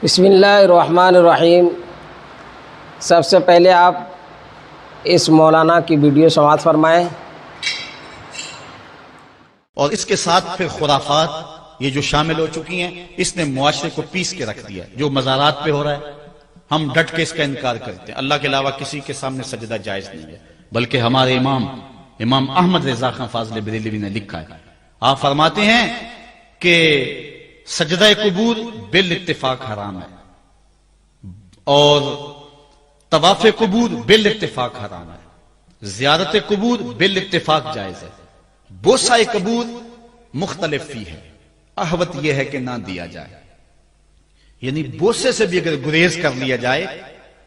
بسم اللہ الرحمن الرحیم۔ سب سے پہلے آپ اس مولانا کی ویڈیو سماعت فرمائیں۔ اور اس کے ساتھ پھر خرافات یہ جو شامل ہو چکی ہیں، اس نے معاشرے کو پیس کے رکھ دیا۔ جو مزارات پہ ہو رہا ہے ہم ڈٹ کے اس کا انکار کرتے ہیں۔ اللہ کے علاوہ کسی کے سامنے سجدہ جائز نہیں ہے، بلکہ ہمارے امام احمد رضا خان فاضل بریلوی نے لکھا ہے، آپ فرماتے ہیں کہ سجدہ قبور بالاتفاق حرام ہے اور طواف قبور بالاتفاق حرام ہے، زیارت قبور بالاتفاق جائز ہے، بوسہ قبور مختلف فی ہے، احوط یہ ہے کہ نہ دیا جائے۔ یعنی بوسے سے بھی اگر گریز کر لیا جائے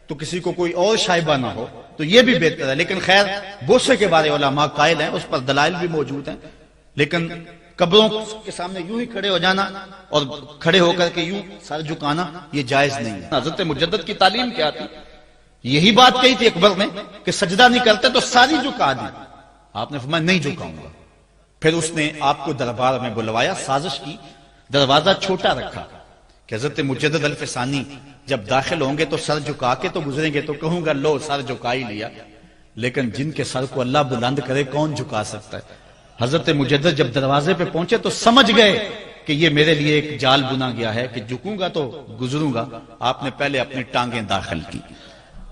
تو کسی کو کوئی اور شائبہ نہ ہو تو یہ بھی بہتر ہے، لیکن خیر بوسے کے بارے علماء قائل ہیں، اس پر دلائل بھی موجود ہیں، لیکن قبروں کے سامنے یوں ہی کھڑے ہو جانا اور کھڑے ہو کر کے یوں سر جھکانا یہ جائز نہیں ہے۔ حضرت مجدد کی تعلیم کیا تھی؟ یہی بات کہی تھی اکبر نے کہ سجدہ نہیں کرتے تو ساری جھکا دی، آپ نے فرمایا نہیں جھکاؤں گا۔ پھر اس نے آپ کو دربار میں بلوایا، سازش کی، دروازہ چھوٹا رکھا کہ حضرت مجدد الفسانی جب داخل ہوں گے تو سر جھکا کے تو گزریں گے، تو کہوں گا لو سر جھکا ہی لیا، لیکن جن کے سر کو اللہ بلند کرے کون جھکا سکتا ہے؟ حضرت مجدد جب دروازے پہ پہنچے تو سمجھ گئے کہ یہ میرے لیے ایک جال بنا گیا ہے کہ جھکوں گا تو گزروں گا۔ آپ نے پہلے اپنی ٹانگیں داخل کی۔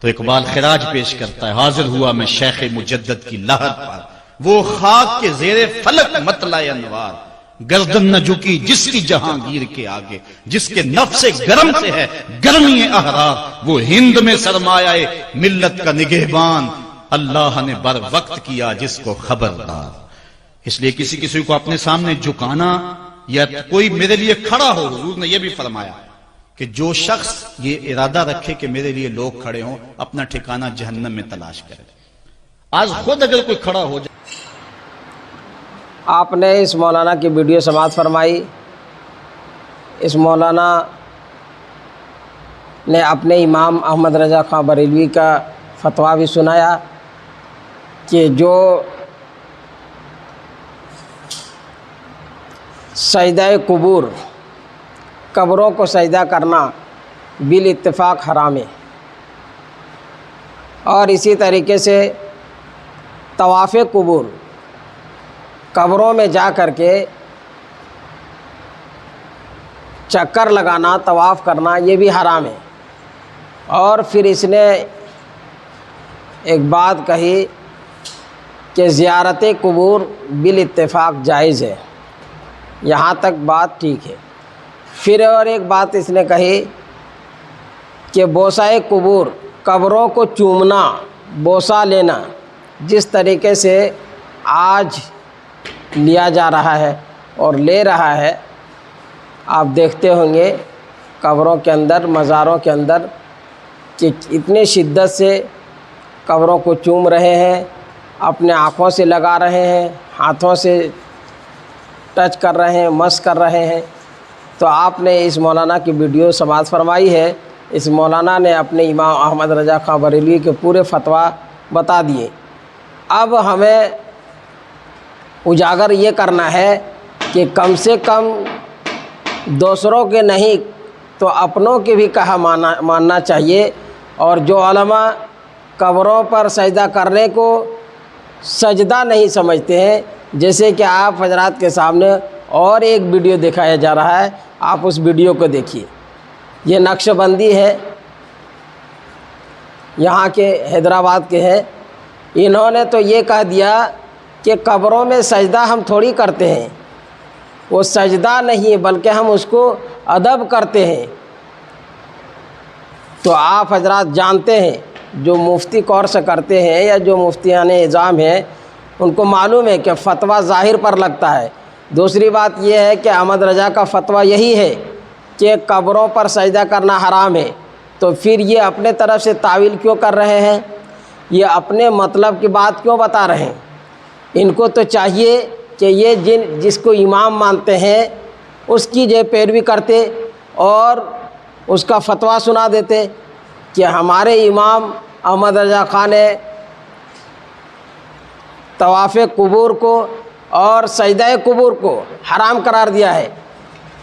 تو اقبال خراج پیش کرتا ہے، حاضر ہوا میں شیخ مجدد کی لحد پر، وہ خاک کے زیر فلک مطلع انوار، گردن نہ جھکی جس کی جہانگیر کے آگے، جس کے نفس گرم سے ہے گرمی احرار، وہ ہند میں سرمایہ ملت کا نگہبان، اللہ نے بر وقت کیا جس کو خبردار۔ اس لیے کسی کو اپنے سامنے جھکانا یا کوئی میرے لیے کھڑا ہو، حضور نے یہ بھی فرمایا کہ جو شخص یہ ارادہ رکھے کہ میرے لیے لوگ کھڑے ہوں اپنا ٹھکانہ جہنم میں تلاش کرے۔ آج خود اگر کوئی کھڑا ہو جائے۔ آپ نے اس مولانا کی ویڈیو سماعت فرمائی۔ اس مولانا نے اپنے امام احمد رضا خان بریلوی کا فتویٰ بھی سنایا کہ جو سجدہ قبور، قبروں کو سجدہ کرنا بالاتفاق حرام ہے، اور اسی طریقے سے طواف قبور، قبروں میں جا کر کے چکر لگانا، طواف کرنا، یہ بھی حرام ہے۔ اور پھر اس نے ایک بات کہی کہ زیارت قبور بالاتفاق جائز ہے، یہاں تک بات ٹھیک ہے۔ پھر اور ایک بات اس نے کہی کہ بوسہ قبور، قبروں کو چومنا، بوسہ لینا، جس طریقے سے آج لیا جا رہا ہے اور لے رہا ہے، آپ دیکھتے ہوں گے قبروں کے اندر، مزاروں کے اندر کہ اتنی شدت سے قبروں کو چوم رہے ہیں، اپنے آنکھوں سے لگا رہے ہیں، ہاتھوں سے ٹچ کر رہے ہیں، مس کر رہے ہیں۔ تو آپ نے اس مولانا کی ویڈیو سماعت فرمائی ہے۔ اس مولانا نے اپنے امام احمد رضا خان بریلوی کے پورے فتویٰ بتا دیے۔ اب ہمیں اجاگر یہ کرنا ہے کہ کم سے کم دوسروں کے نہیں تو اپنوں کے بھی کہا ماننا چاہیے، اور جو علماء قبروں پر سجدہ کرنے کو سجدہ نہیں سمجھتے ہیں، جیسے کہ آپ حضرات کے سامنے اور ایک ویڈیو دکھایا جا رہا ہے، آپ اس ویڈیو کو دیکھیے۔ یہ نقش بندی ہے، یہاں کے حیدرآباد کے ہیں۔ انہوں نے تو یہ کہہ دیا کہ قبروں میں سجدہ ہم تھوڑی کرتے ہیں، وہ سجدہ نہیں بلکہ ہم اس کو ادب کرتے ہیں۔ تو آپ حضرات جانتے ہیں، جو مفتی کورس کرتے ہیں یا جو مفتیان اعظام ہیں ان کو معلوم ہے کہ فتویٰ ظاہر پر لگتا ہے۔ دوسری بات یہ ہے کہ احمد رضا کا فتویٰ یہی ہے کہ قبروں پر سجدہ کرنا حرام ہے، تو پھر یہ اپنے طرف سے تعویل کیوں کر رہے ہیں؟ یہ اپنے مطلب کی بات کیوں بتا رہے ہیں؟ ان کو تو چاہیے کہ یہ جس کو امام مانتے ہیں اس کی جو پیروی کرتے اور اس کا فتویٰ سنا دیتے کہ ہمارے امام احمد رضا خان نے طواف قبور کو اور سجدہ قبور کو حرام قرار دیا ہے،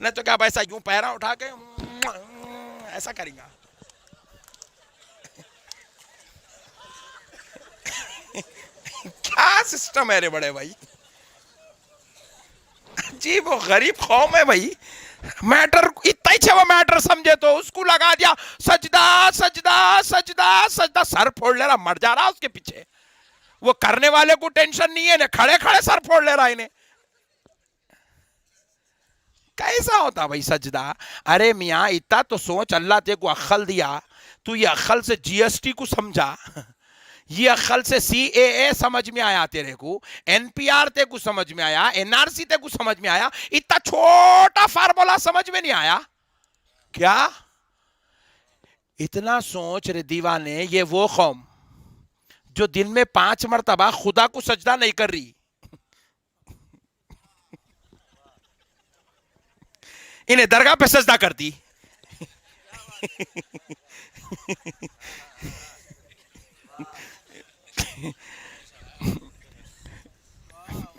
نہیں تو کیا اب ایسا یوں پیرا اٹھا کے ایسا کریں گا. کیا سسٹم ہے رے بڑے بھائی, عجیب و غریب قوم ہے بھائی. میٹر اتنا ہی چھے وہ میٹر سمجھے تو اس کو لگا دیا سجدہ سجدہ سجدہ سجدہ, سر پھوڑ لے رہا, مر جا رہا اس کے پیچھے. وہ کرنے والے کو ٹینشن نہیں ہے, کھڑے کھڑے سر پھوڑ لے رہا انہیں. کیسا ہوتا بھائی سجدہ؟ ارے میاں اتنا تو سوچ, اللہ تے کو عقل دیا, تو یہ عقل سے جی ایس ٹی کو سمجھا, یہ عقل سے سی اے اے سمجھ میں آیا تیرے کو, این پی آر تے کو سمجھ میں آیا, این آر سی تے کو سمجھ میں آیا, اتنا چھوٹا فارمولا سمجھ میں نہیں آیا کیا؟ اتنا سوچ رے دیوانے, یہ وہ قوم جو دن میں 5 مرتبہ خدا کو سجدہ نہیں کر رہی, انہیں درگاہ پہ سجدہ کر دی.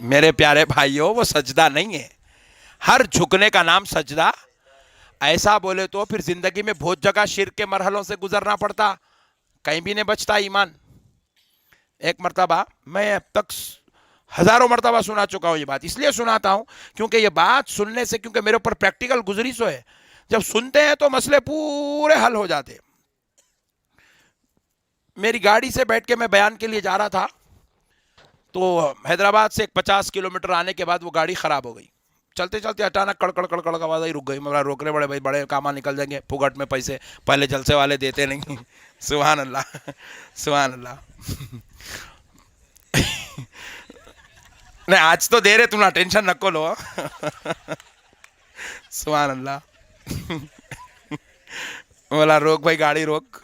میرے پیارے بھائیوں, وہ سجدہ نہیں ہے. ہر جھکنے کا نام سجدہ. ایسا بولے تو پھر زندگی میں بہت جگہ شرک کے مرحلوں سے گزرنا پڑتا, کہیں بھی نہیں بچتا ایمان. ایک مرتبہ, میں اب تک ہزاروں مرتبہ سنا چکا ہوں یہ بات, اس لیے سناتا ہوں کیونکہ یہ بات سننے سے, کیونکہ میرے اوپر پریکٹیکل گزری سو ہے, جب سنتے ہیں تو مسئلے پورے حل ہو جاتے. میری گاڑی سے بیٹھ کے میں بیان کے لیے جا رہا تھا, تو حیدرآباد سے 50 کلومیٹر آنے کے بعد وہ گاڑی خراب ہو گئی. چلتے چلتے اچانک کڑکڑ کڑکڑ کا آواز آئی, رک گئی. میں روک رہے, بڑے بھائی بڑے کاما نکل جائیں گے, پھگٹ میں پیسے پہلے جلسے والے دیتے نہیں. سبحان اللہ سبحان اللہ. نہیں آج تو دے رہے, تم نہ ٹینشن نکو لو. سبحان اللہ. بولا روک بھائی گاڑی روک.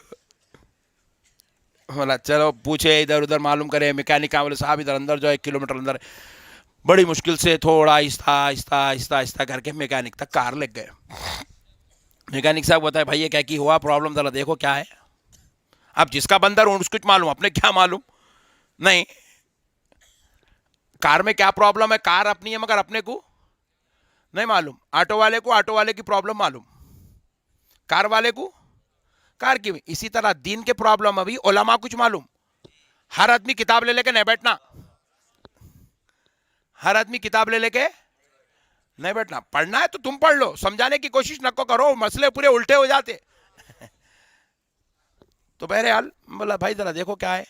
بولا چلو پوچھے ادھر ادھر معلوم کرے, میکینک کا. بولے صاحب ادھر اندر جو 1 کلومیٹر اندر, بڑی مشکل سے تھوڑا آہستہ آہستہ آہستہ آہستہ کر کے میکینک تک کار لگ گئے. میکینک صاحب بتائے بھائی یہ کیا کی ہوا پرابلم, ذرا دیکھو کیا ہے. اب جس کا بندر ہوں اس کو معلوم, اپنے کیا معلوم نہیں. کار میں کیا پرابلم ہے, کار اپنی ہے مگر اپنے کو نہیں معلوم. آٹو والے کو آٹو والے کی پرابلم معلوم, کار والے کو کار کی. اسی طرح دین کے پرابلم ابھی علماء کچھ معلوم. ہر آدمی کتاب لے لے کے نہیں بیٹھنا, ہر آدمی کتاب لے لے کے نہیں بیٹھنا. پڑھنا ہے تو تم پڑھ لو, سمجھانے کی کوشش نہ کرو, مسئلے پورے الٹے ہو جاتے. تو بہرحال بولا بھائی ذرا دیکھو کیا ہے.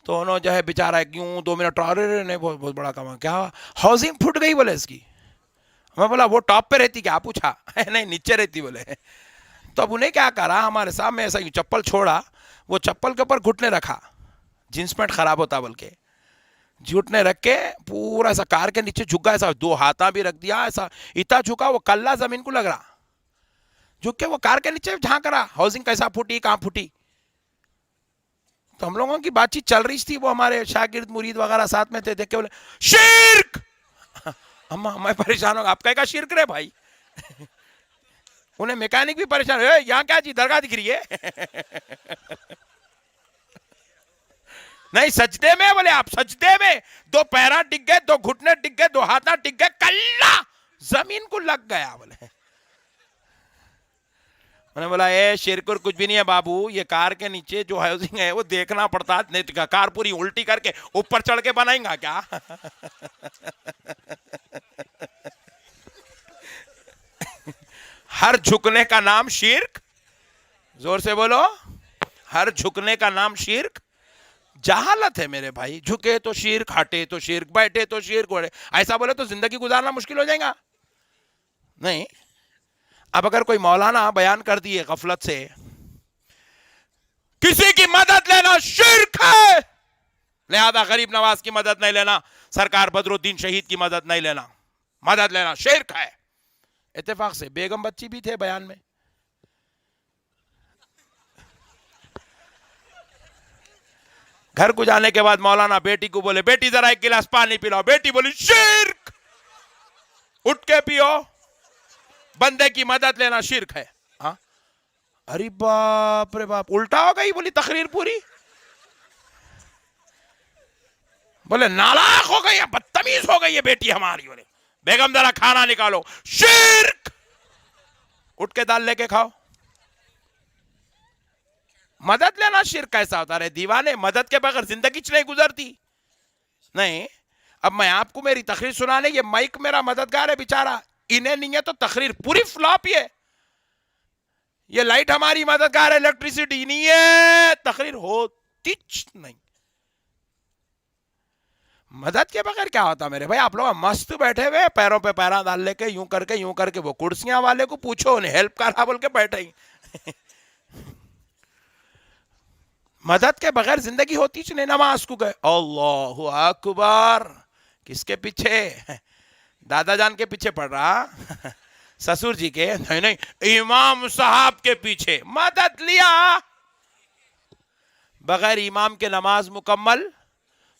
تو انہوں جو ہے بیچارہ کیوں 2 منٹ اور نہیں, بہت بڑا کام. کیا ہاؤسنگ پھٹ گئی بولے اس کی. میں بولا وہ ٹاپ پہ رہتی کیا, پوچھا. نہیں نیچے رہتی بولے. تو اب انہیں کیا کرا, ہمارے سامنے ایسا چپل چھوڑا, وہ چپل کے اوپر گھٹنے رکھا, جینس پینٹ خراب ہوتا بول کے, گھٹنے رکھ کے پورا ایسا کار کے نیچے جھکا, ایسا 2 ہاتھاں بھی رکھ دیا, ایسا اتنا جھکا وہ کلّا زمین کو لگ رہا, جھک کے وہ کار کے نیچے جھانک رہا ہاؤسنگ کیسا پھوٹی کہاں پھوٹی. تو ہم لوگوں کی بات چیت چل رہی تھی, وہ ہمارے شاگرد مرید وغیرہ ساتھ میں تھے, دیکھ کے بولے شرک. میں پریشان ہوں, آپ کا شرک رہے بھائی. انہیں میکینک بھی پریشان ہے, یہاں کیا جی درگاہ دکھ رہی ہے. نہیں سجدے میں, بولے آپ سجدے میں 2 پیرا ٹک گئے, 2 گھٹنے ٹک گئے, 2 ہاتھاں ٹک گئے, کلّا زمین کو لگ گیا. بولے میں نے بولا اے شرک اور کچھ بھی نہیں ہے بابو, یہ کار کے نیچے جو ہاؤسنگ ہے وہ دیکھنا پڑتا ہے, نہیں کار پوری الٹی کر کے اوپر چڑھ کے بنائیں گا کیا. ہر جھکنے کا نام شرک, زور سے بولو, ہر جھکنے کا نام شرک. جہالت ہے میرے بھائی, جھکے تو شرک, ہٹے تو شرک, بیٹھے تو شرک. ایسا بولے تو زندگی گزارنا مشکل ہو جائے گا. نہیں, اب اگر کوئی مولانا بیان کر دیے غفلت سے, کسی کی مدد لینا شرک ہے, لہذا غریب نواز کی مدد نہیں لینا, سرکار بدر الدین شہید کی مدد نہیں لینا, مدد لینا شرک ہے. اتفاق سے بیگم بچی بھی تھے بیان میں. گھر کو جانے کے بعد مولانا بیٹی کو بولے بیٹی ذرا 1 گلاس پانی پلاؤ, بیٹی بولی شرک, اٹھ کے پیو. بندے کی مدد لینا شرک ہے. ہاں, ارے باپ رے باپ, الٹا ہو گئی بولی تقریر پوری. بولے نالاق ہو گئی, بدتمیز ہو گئی یہ بیٹی ہماری. بولے بیگم ذرا کھانا نکالو, شرک. اٹھ کے دال لے کے کھاؤ. مدد لینا شرک کیسا ہوتا ہے دیوانے؟ مدد کے بغیر زندگی نہیں گزرتی. نہیں، اب میں آپ کو میری تقریر سنانے، یہ مائک میرا مددگار ہے بیچارہ، انہیں نہیں ہے تو تقریر پوری فلاپ ہی ہے. یہ لائٹ ہماری مددگار ہے، الیکٹریسٹی نہیں ہے، تقریر ہوتی نہیں. مدد کے بغیر کیا ہوتا میرے بھائی؟ آپ لوگ مست بیٹھے ہوئے پیروں پہ پیرا ڈال لے کے یوں کر کے وہ کرسیاں والے کو پوچھو انہیں ہیلپ کرا بول کے بیٹھے ہی. مدد کے بغیر زندگی ہوتی نہیں. نماز کو گئے اللہ اکبر، کس کے پیچھے؟ دادا جان کے پیچھے پڑ رہا، سسور جی کے نہیں، امام صاحب کے پیچھے مدد لیا. بغیر امام کے نماز مکمل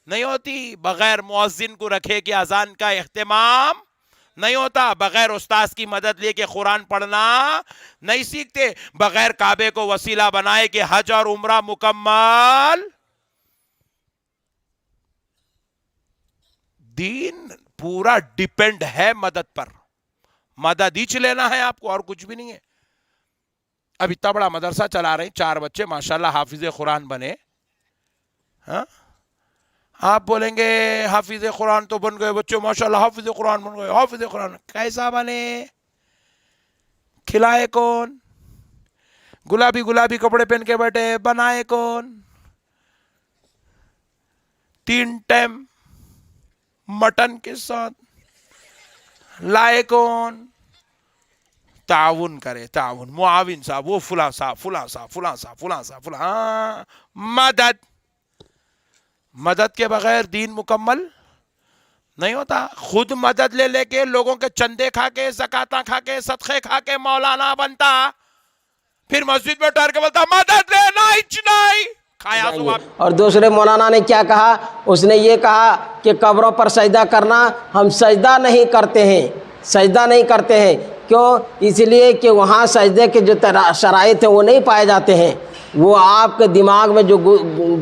نہیں ہوتی. بغیر مؤذن کو رکھے کہ اذان کا اہتمام نہیں ہوتا. بغیر استاذ کی مدد لے کے قرآن پڑھنا نہیں سیکھتے. بغیر کعبے کو وسیلہ بنائے کہ حج اور عمرہ مکمل. دین پورا ڈیپینڈ ہے مدد پر. مدد ہی لینا ہے آپ کو، اور کچھ بھی نہیں ہے. اب اتنا بڑا مدرسہ چلا رہے ہیں، 4 بچے ماشاءاللہ حافظ قرآن بنے. ہاں، آپ بولیں گے حافظ قرآن تو بن گئے بچے ماشاءاللہ، حافظ قرآن بن گئے. حافظ قرآن کیسا بنے؟ کھلائے کون؟ گلابی کپڑے پہن کے بیٹھے، بنائے کون؟ 3 ٹائم مٹن کے ساتھ لائے کون؟ تعاون کرے، تعاون، معاون صاحب، وہ فلاں صاحب. ہاں، مدد کے بغیر دین مکمل نہیں ہوتا. خود مدد لے کے لوگوں کے چندے کھا کے، زکاتاں کھا کے، صدقے کھا کے مولانا بنتا، پھر مسجد میں ٹھہر کے بولتا مدد لینا نہیں کھایا صبح. اور دوسرے مولانا نے کیا کہا؟ اس نے یہ کہا کہ قبروں پر سجدہ کرنا، ہم سجدہ نہیں کرتے ہیں. کیوں؟ اس لیے کہ وہاں سجدے کے جو شرائط ہیں وہ نہیں پائے جاتے ہیں. وہ آپ کے دماغ میں جو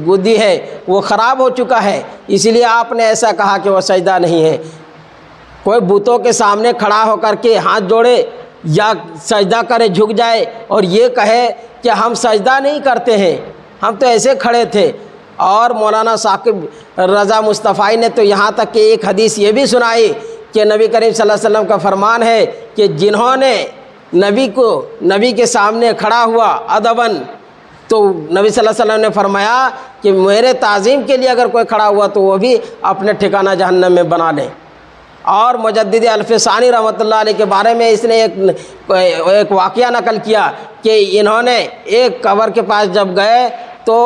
گدی ہے وہ خراب ہو چکا ہے، اس لیے آپ نے ایسا کہا کہ وہ سجدہ نہیں ہے. کوئی بتوں کے سامنے کھڑا ہو کر کے ہاتھ جوڑے یا سجدہ کرے، جھک جائے اور یہ کہے کہ ہم سجدہ نہیں کرتے ہیں، ہم تو ایسے کھڑے تھے. اور مولانا ثاقب رضا مصطفی نے تو یہاں تک کہ ایک حدیث یہ بھی سنائی کہ نبی کریم صلی اللہ علیہ وسلم کا فرمان ہے کہ جنہوں نے نبی کے سامنے کھڑا ہوا ادباً، تو نبی صلی اللہ علیہ وسلم نے فرمایا کہ میرے تعظیم کے لیے اگر کوئی کھڑا ہوا تو وہ بھی اپنے ٹھکانہ جہنم میں بنا لے. اور مجدد الفسانی رحمۃ اللہ علیہ کے بارے میں اس نے ایک واقعہ نقل کیا کہ انہوں نے ایک قبر کے پاس جب گئے تو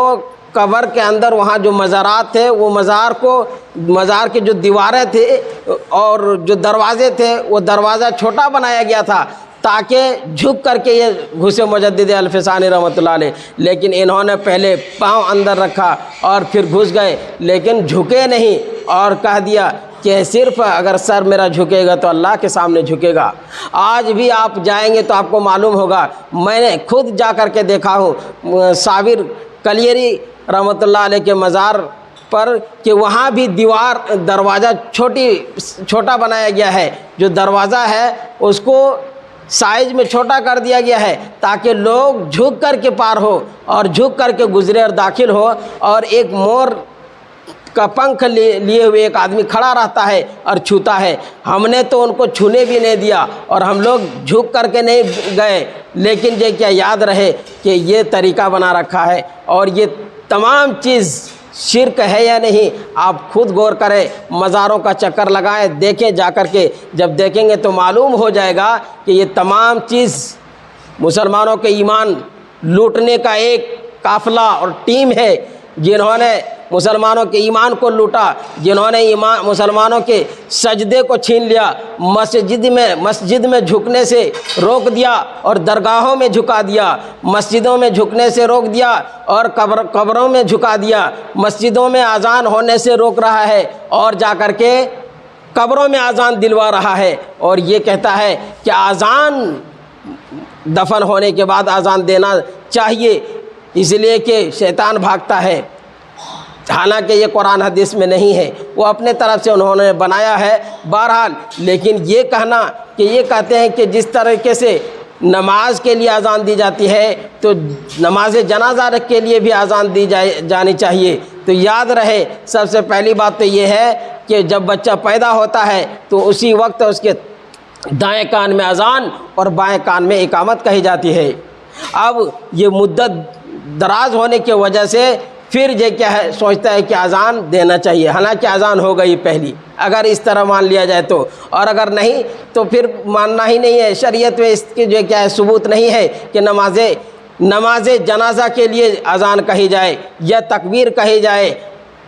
قبر کے اندر وہاں جو مزارات تھے، وہ مزار کی جو دیواریں تھے اور جو دروازے تھے، وہ دروازہ چھوٹا بنایا گیا تھا تاکہ جھک کر کے یہ گھسے مجدد الفسانی رحمۃ اللہ علیہ. لیکن انہوں نے پہلے پاؤں اندر رکھا اور پھر گھس گئے، لیکن جھکے نہیں اور کہہ دیا کہ صرف اگر سر میرا جھکے گا تو اللہ کے سامنے جھکے گا. آج بھی آپ جائیں گے تو آپ کو معلوم ہوگا، میں نے خود جا کر کے دیکھا ہوں صابر کلیری رحمۃ اللہ علیہ کے مزار پر کہ وہاں بھی دروازہ چھوٹا بنایا گیا ہے. جو دروازہ ہے اس کو سائز میں چھوٹا کر دیا گیا ہے تاکہ لوگ جھک کر کے پار ہو اور جھک کر کے گزرے اور داخل ہو. اور ایک مور کا پنکھ لیے ہوئے ایک آدمی کھڑا رہتا ہے اور چھوتا ہے. ہم نے تو ان کو چھونے بھی نہیں دیا اور ہم لوگ جھک کر کے نہیں گئے، لیکن یہ کیا یاد رہے کہ یہ طریقہ بنا رکھا ہے. اور یہ تمام چیز شرک ہے یا نہیں، آپ خود غور کریں، مزاروں کا چکر لگائیں، دیکھیں جا کر کے. جب دیکھیں گے تو معلوم ہو جائے گا کہ یہ تمام چیز مسلمانوں کے ایمان لوٹنے کا ایک قافلہ اور ٹیم ہے، جنہوں نے مسلمانوں کے ایمان کو لوٹا، جنہوں نے مسلمانوں کے سجدے کو چھین لیا، مسجد میں جھکنے سے روک دیا اور درگاہوں میں جھکا دیا، مسجدوں میں جھکنے سے روک دیا اور قبروں میں جھکا دیا، مسجدوں میں اذان ہونے سے روک رہا ہے اور جا کر کے قبروں میں اذان دلوا رہا ہے. اور یہ کہتا ہے کہ اذان دفن ہونے کے بعد اذان دینا چاہیے، اس لیے کہ شیطان بھاگتا ہے. حالانکہ یہ قرآن حدیث میں نہیں ہے، وہ اپنے طرف سے انہوں نے بنایا ہے. بہرحال لیکن یہ کہنا کہ یہ کہتے ہیں کہ جس طریقے سے نماز کے لیے اذان دی جاتی ہے تو نماز جنازہ کے لیے بھی اذان دی جانی چاہیے۔ تو یاد رہے، سب سے پہلی بات تو یہ ہے کہ جب بچہ پیدا ہوتا ہے تو اسی وقت اس کے دائیں کان میں اذان اور بائیں کان میں اقامت کہی جاتی ہے۔ اب یہ مدت دراز ہونے کی وجہ سے پھر یہ کیا ہے، سوچتا ہے کہ اذان دینا چاہیے، حالانکہ اذان ہو گئی پہلی، اگر اس طرح مان لیا جائے تو، اور اگر نہیں تو پھر ماننا ہی نہیں ہے۔ شریعت میں اس کی جو کیا ہے ثبوت نہیں ہے کہ نماز جنازہ کے لیے اذان کہی جائے یا تکبیر کہی جائے۔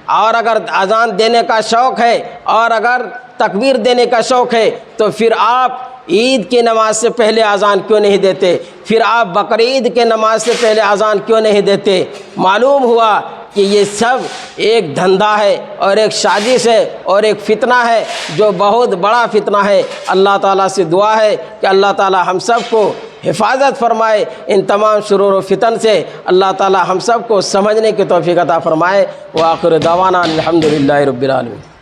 اور اگر اذان دینے کا شوق ہے اور اگر تکبیر دینے کا شوق ہے تو پھر آپ عید کی نماز سے پہلے اذان کیوں نہیں دیتے؟ پھر آپ بقرعید کے نماز سے پہلے اذان کیوں نہیں دیتے؟ معلوم ہوا کہ یہ سب ایک دھندا ہے اور ایک سازش ہے اور ایک فتنہ ہے جو بہت بڑا فتنہ ہے۔ اللہ تعالیٰ سے دعا ہے کہ اللہ تعالیٰ ہم سب کو حفاظت فرمائے ان تمام شرور و فتن سے۔ اللہ تعالیٰ ہم سب کو سمجھنے کی توفیق عطا فرمائے۔ وآخر دعوانا الحمدللہ رب العالمین۔